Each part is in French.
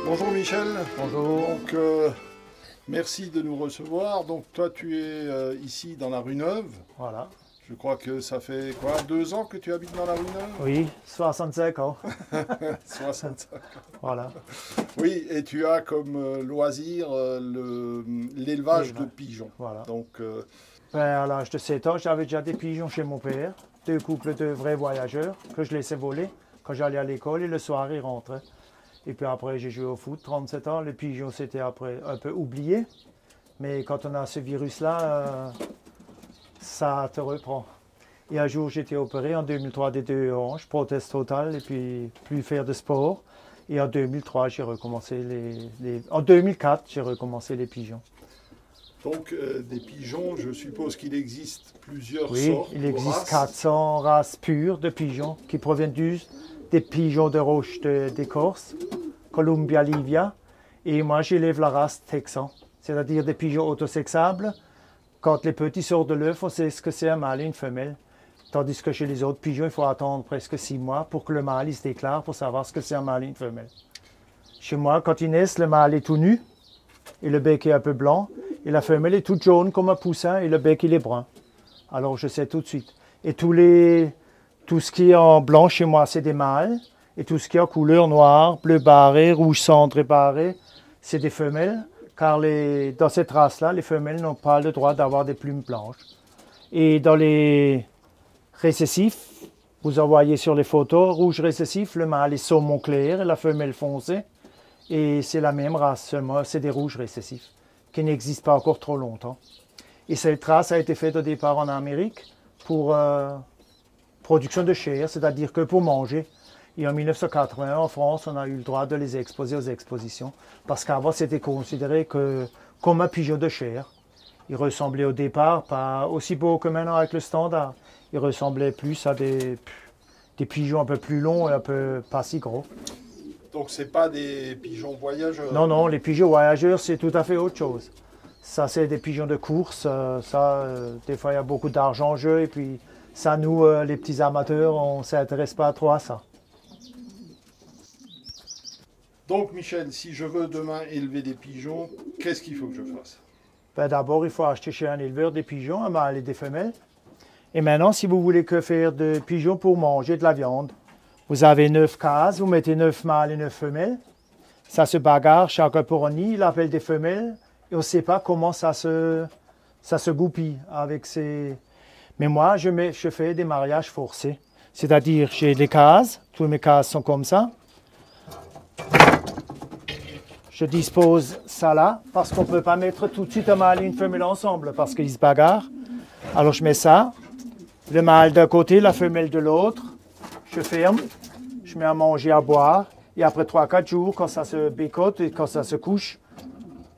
Bonjour Michel. Bonjour. Donc, merci de nous recevoir. Donc toi tu es ici dans la rue Neuve. Voilà. Je crois que ça fait quoi, 2 ans que tu habites dans la rue Neuve? Oui, 65 ans. 65 ans. Voilà. Oui, et tu as comme loisir l'élevage de pigeons. Voilà. Donc, À l'âge de 7 ans, j'avais déjà des pigeons chez mon père. 2 couples de vrais voyageurs que je laissais voler quand j'allais à l'école et le soir ils rentraient. Et puis après j'ai joué au foot, 37 ans. Les pigeons c'était après un peu oublié. Mais quand on a ce virus-là, ça te reprend. Et un jour, j'ai été opéré en 2003 des 2 hanches, prothèse totale, et puis plus faire de sport. Et en 2003, j'ai recommencé En 2004, j'ai recommencé les pigeons. donc des pigeons, je suppose qu'il existe plusieurs Oui, sortes. il existe races. 400 races pures de pigeons qui proviennent des pigeons de roche d'Écorce, Columbia livia. Et moi, j'élève la race texan, c'est-à-dire des pigeons autosexables. Quand les petits sortent de l'œuf, on sait ce que c'est un mâle et une femelle. Tandis que chez les autres pigeons, il faut attendre presque 6 mois pour que le mâle il se déclare pour savoir ce que c'est un mâle et une femelle. Chez moi, quand ils naissent, le mâle est tout nu et le bec est un peu blanc. Et la femelle est toute jaune comme un poussin et le bec il est brun. Alors je sais tout de suite. Et tout ce qui est en blanc chez moi, c'est des mâles. Et tout ce qui est en couleur noire, bleu barré, rouge cendré barré, c'est des femelles. Car dans cette race-là, les femelles n'ont pas le droit d'avoir des plumes blanches. Et dans les récessifs, vous en voyez sur les photos, rouge récessif, le mâle est saumon clair et la femelle foncée. Et c'est la même race, seulement c'est des rouges récessifs, qui n'existent pas encore trop longtemps. Et cette race a été faite au départ en Amérique pour production de chair, c'est-à-dire que pour manger. Et en 1980, en France, on a eu le droit de les exposer aux expositions. Parce qu'avant, c'était considéré comme un pigeon de chair. Il ressemblait au départ pas aussi beau que maintenant avec le standard. Il ressemblait plus à des pigeons un peu plus longs et un peu pas si gros. Donc c'est pas des pigeons voyageurs. Non, non, les pigeons voyageurs, c'est tout à fait autre chose. Ça, c'est des pigeons de course. Des fois, il y a beaucoup d'argent en jeu. Et puis, ça, nous, les petits amateurs, on ne s'intéresse pas trop à ça. Donc Michel, si je veux demain élever des pigeons, qu'est-ce qu'il faut que je fasse? D'abord, il faut acheter chez un éleveur des pigeons, un mâle et des femelles. Et maintenant, si vous voulez que faire des pigeons pour manger de la viande, vous avez 9 cases, vous mettez 9 mâles et 9 femelles. Ça se bagarre, chacun pour un nid, il appelle des femelles. Et on ne sait pas comment ça se goupille avec ces... Mais moi, je fais des mariages forcés. C'est-à-dire, j'ai des cases, toutes mes cases sont comme ça. Je dispose ça là, parce qu'on ne peut pas mettre tout de suite un mâle et une femelle ensemble, parce qu'ils se bagarrent. Alors je mets ça, le mâle d'un côté, la femelle de l'autre. Je ferme, je mets à manger, à boire. Et après 3-4 jours, quand ça se bécote et quand ça se couche,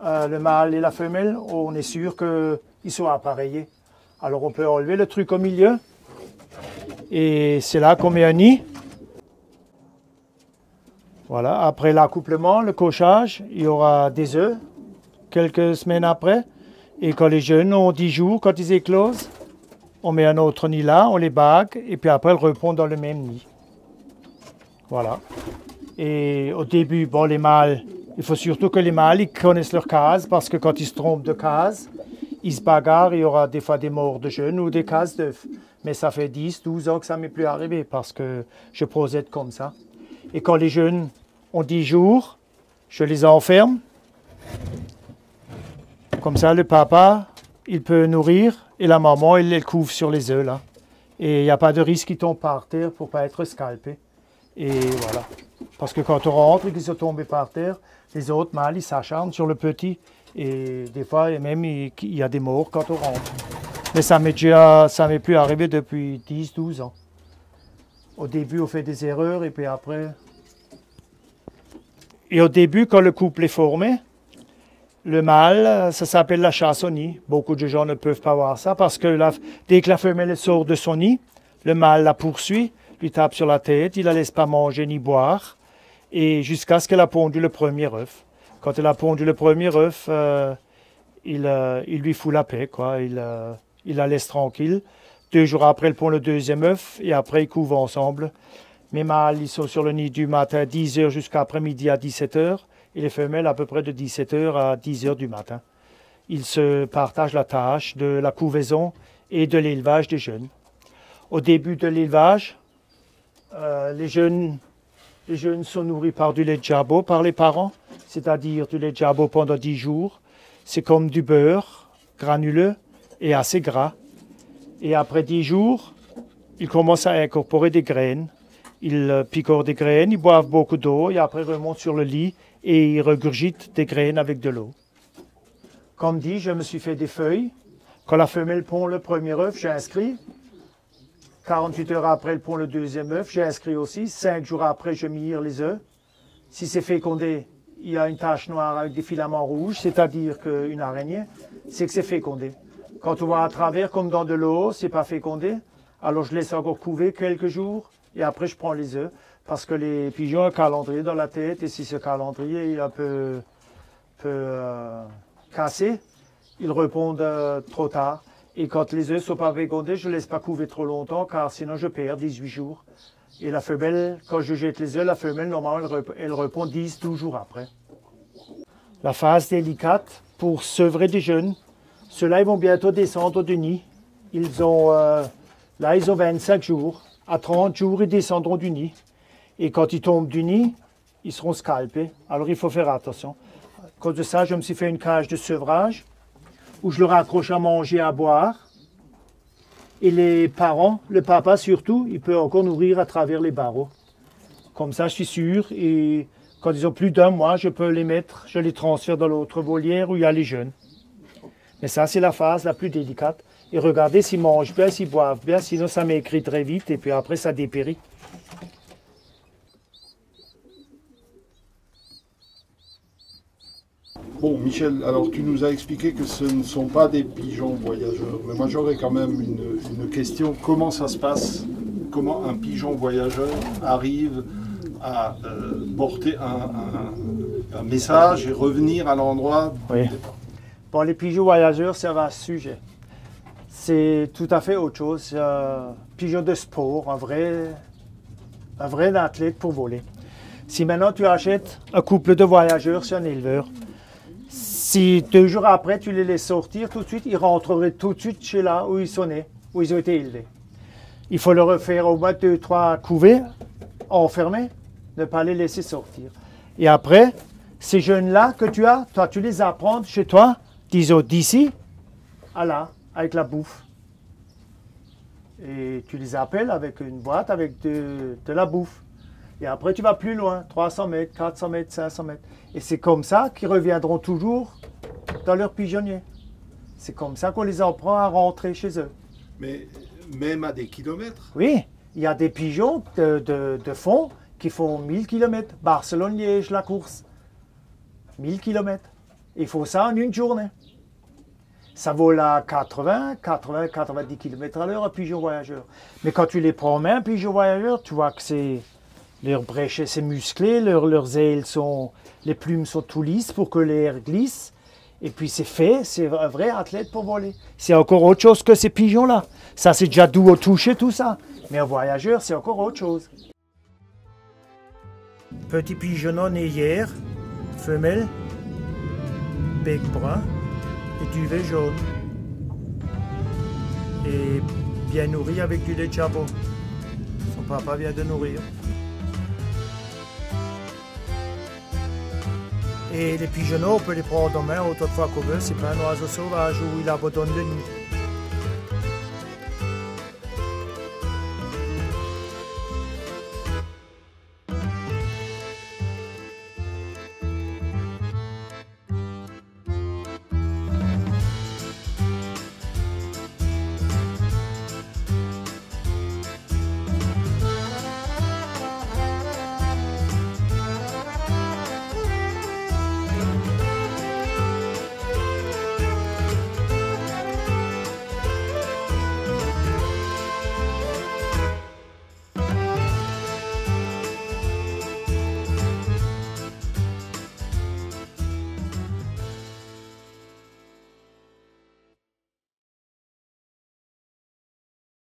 le mâle et la femelle, on est sûr qu'ils sont appareillés. Alors on peut enlever le truc au milieu. Et c'est là qu'on met un nid. Voilà, après l'accouplement, le cochage, il y aura des œufs quelques semaines après. Et quand les jeunes ont 10 jours, quand ils éclosent, on met un autre nid là, on les bague, et puis après, elles répondent dans le même nid. Voilà. Et au début, bon, les mâles, il faut surtout que les mâles ils connaissent leur case, parce que quand ils se trompent de case, ils se bagarrent, il y aura des fois des morts de jeunes ou des cases d'œufs. Mais ça fait 10-12 ans que ça ne m'est plus arrivé, parce que je procède comme ça. Et quand les jeunes ont 10 jours, je les enferme. Comme ça, le papa, il peut nourrir et la maman, elle les couvre sur les œufs là. Et il n'y a pas de risque qu'ils tombent par terre pour ne pas être scalpés. Et voilà. Parce que quand on rentre et qu'ils sont tombés par terre, les autres mâles, ils s'acharnent sur le petit. Et des fois, même, il y a des morts quand on rentre. Mais ça m'est plus arrivé depuis 10-12 ans. Au début, on fait des erreurs et puis après... Et au début, quand le couple est formé, le mâle, ça s'appelle la chasse au nid. Beaucoup de gens ne peuvent pas voir ça parce que dès que la femelle sort de son nid, le mâle la poursuit, lui tape sur la tête, il ne la laisse pas manger ni boire, et jusqu'à ce qu'elle a pondu le premier œuf. Quand elle a pondu le premier œuf, il lui fout la paix, quoi. Il la laisse tranquille. 2 jours après, elle pond le deuxième œuf et après, ils couvent ensemble. Mes mâles, ils sont sur le nid du matin à 10 h jusqu'à après-midi à 17 h. et les femelles à peu près de 17h à 10h du matin. Ils se partagent la tâche de la couvaison et de l'élevage des jeunes. Au début de l'élevage, les jeunes sont nourris par du lait de jabot par les parents, c'est-à-dire du lait de jabot pendant 10 jours. C'est comme du beurre granuleux et assez gras. Et après 10 jours, ils commencent à incorporer des graines. Ils picorent des graines, ils boivent beaucoup d'eau et après remontent sur le lit et ils regurgitent des graines avec de l'eau. Comme dit, je me suis fait des feuilles. Quand la femelle pond le premier œuf, j'ai inscrit. 48 heures après, elle pond le deuxième œuf, j'ai inscrit aussi. 5 jours après, je mire les œufs. Si c'est fécondé, il y a une tache noire avec des filaments rouges, c'est-à-dire qu'une araignée, c'est que c'est fécondé. Quand on voit à travers, comme dans de l'eau, c'est pas fécondé. Alors je laisse encore couver quelques jours et après je prends les œufs. Parce que les pigeons ont un calendrier dans la tête et si ce calendrier est un peu cassé, ils répondent trop tard. Et quand les œufs ne sont pas fécondés, je ne laisse pas couver trop longtemps car sinon je perds 18 jours. Et la femelle, quand je jette les œufs, la femelle, normalement, elle répond 10-12 jours après. La phase délicate pour sevrer des jeunes. Ceux-là, ils vont bientôt descendre du nid. Ils ont 25 jours. À 30 jours, ils descendront du nid. Et quand ils tombent du nid, ils seront scalpés. Alors il faut faire attention. À cause de ça, je me suis fait une cage de sevrage où je leur accroche à manger et à boire. Et les parents, le papa surtout, il peut encore nourrir à travers les barreaux. Comme ça, je suis sûr. Et quand ils ont plus d'un mois, je peux les mettre, je les transfère dans l'autre volière où il y a les jeunes. Mais ça, c'est la phase la plus délicate. Et regardez s'ils mangent bien, s'ils boivent bien, sinon ça maigrit très vite et puis après ça dépérit. Bon, Michel, alors tu nous as expliqué que ce ne sont pas des pigeons voyageurs, mais moi j'aurais quand même une question. Comment ça se passe? Comment un pigeon voyageur arrive à porter un message et revenir à l'endroit du départ? Bon, les pigeons voyageurs, c'est un vaste sujet. C'est tout à fait autre chose. Pigeon de sport, un vrai athlète pour voler. Si maintenant tu achètes un couple de voyageurs sur un éleveur, si 2 jours après tu les laisses sortir tout de suite, ils rentreraient tout de suite chez là où ils sont nés, où ils ont été élevés. Il faut leur refaire au moins 2-3 couvées, enfermés, ne pas les laisser sortir. Et après, ces jeunes-là que tu as, toi tu les apprends chez toi, disons d'ici à là, avec la bouffe. Et tu les appelles avec une boîte avec de la bouffe. Et après, tu vas plus loin, 300 mètres, 400 mètres, 500 mètres. Et c'est comme ça qu'ils reviendront toujours dans leur pigeonnier. C'est comme ça qu'on les apprend à rentrer chez eux. Mais même à des kilomètres? Oui, il y a des pigeons de fond qui font 1000 km. Barcelone-Liège, la course. 1000 km. Il faut ça en une journée. Ça vole à 90 km à l'heure, un pigeon voyageur. Mais quand tu les promets, un pigeon voyageur, tu vois que c'est... Leur bréchet, c'est musclé, leurs ailes sont... Les plumes sont tout lisses pour que l'air glisse. Et puis c'est fait, c'est un vrai athlète pour voler. C'est encore autre chose que ces pigeons-là. Ça, c'est déjà doux au toucher, tout ça. Mais un voyageur, c'est encore autre chose. Petit pigeonneau né hier, femelle, bec brun et duvet jaune. Et bien nourri avec du lait de jabot. Son papa vient de nourrir. Et les pigeonneaux, on peut les prendre en main autant de fois qu'on veut. C'est pas un oiseau sauvage où il abandonne le nid.